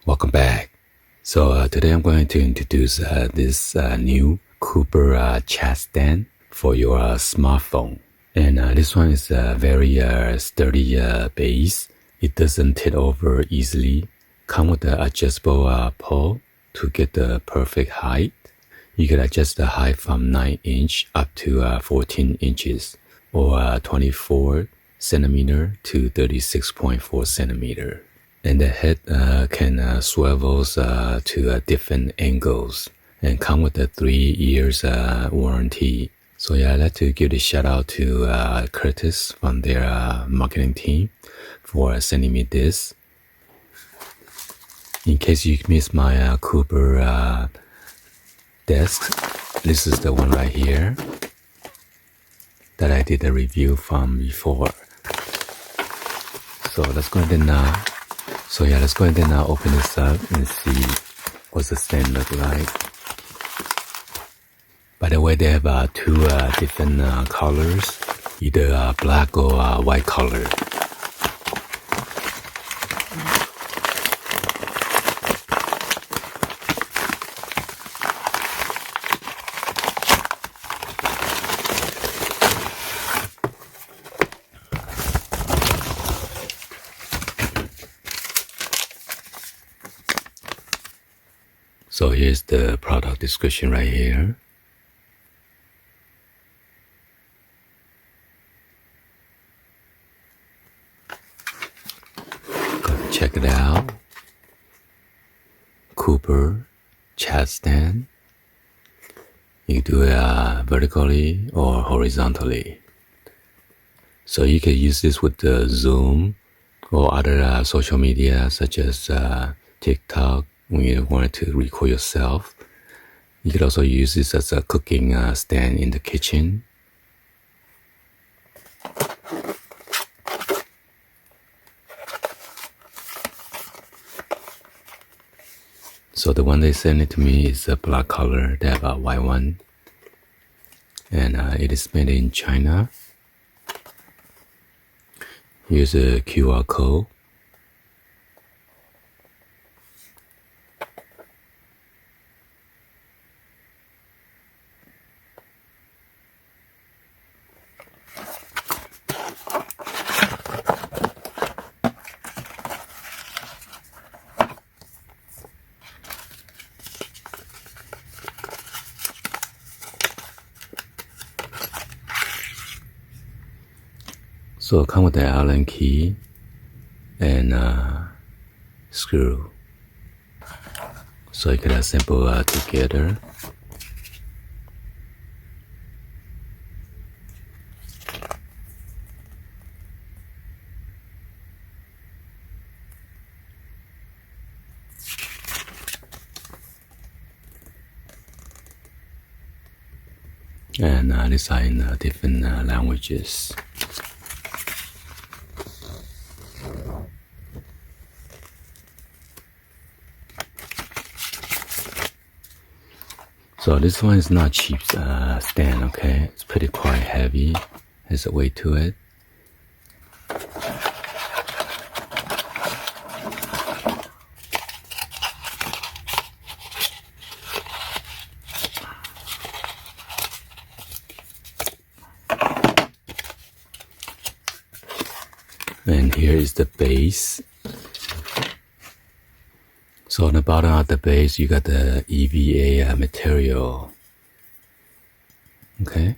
Welcome back. So today I'm going to introduce this new Cooper ChatStand for your smartphone. And this one is a very sturdy base. It doesn't tip over easily. Come with the adjustable pole to get the perfect height. You can adjust the height from 9 inch up to 14 inches or 24 centimeter to 36.4 centimeter. And the head can swivels to different angles and come with a 3 years warranty. So yeah, I'd like to give a shout out to Curtis from their marketing team for sending me this. In case you missed my Cooper desk, this is the one right here that I did a review from before. So let's go ahead and open this up and see what the stand look like. By the way, they have two different colors, either black or white color. So here's the product description right here. Go check it out. Cooper ChatStand. You do it vertically or horizontally. So you can use this with the Zoom or other social media such as TikTok when you want to record yourself. You could also use this as a cooking stand in the kitchen. So the one they sent it to me is a black color. They have a white one. And it is made in China. Here's a QR code. So it comes with the Allen key and screw. So you can assemble together. And these are in different languages. So this one is not cheap stand, okay? It's pretty quite heavy. There's a weight to it. And here is the base. So on the bottom of the base, you got the EVA material. Okay.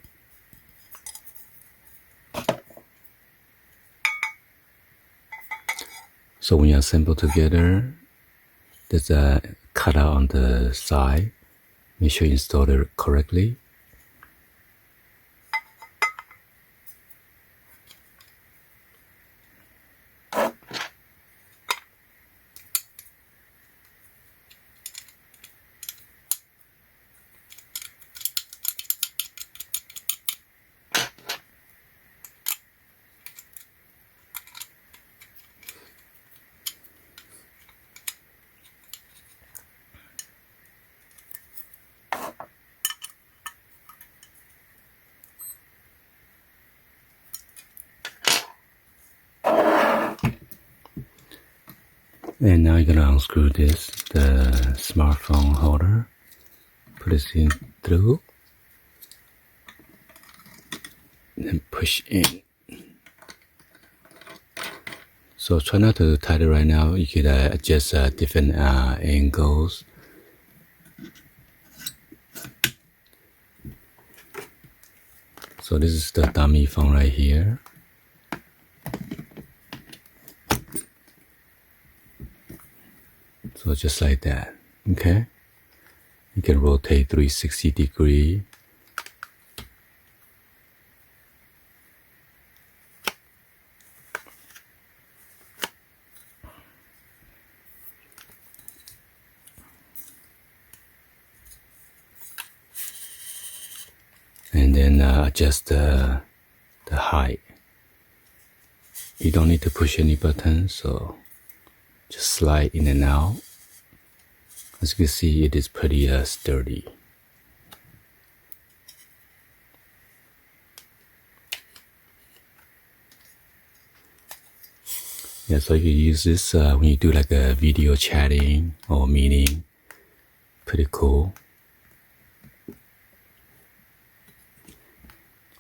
So when you assemble together, there's a cutout on the side. Make sure you install it correctly. And now you're gonna unscrew this, the smartphone holder, put it in through, and then push in. So try not to tighten it right now. You could adjust different angles. So this is the dummy phone right here. So just like that, okay? You can rotate 360 degree. And then adjust the height. You don't need to push any buttons, so just slide in and out. As you can see, it is pretty sturdy. Yeah, so you can use this when you do like a video chatting or meeting. Pretty cool.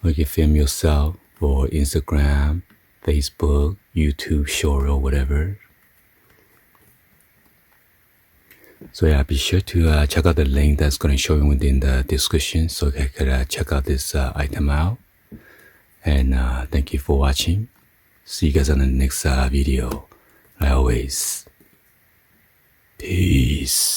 Or you can film yourself for Instagram, Facebook, YouTube, short or whatever. So yeah, be sure to check out the link that's going to show you within the description so you can check out this item out. And thank you for watching. See you guys on the next video. Like always, peace.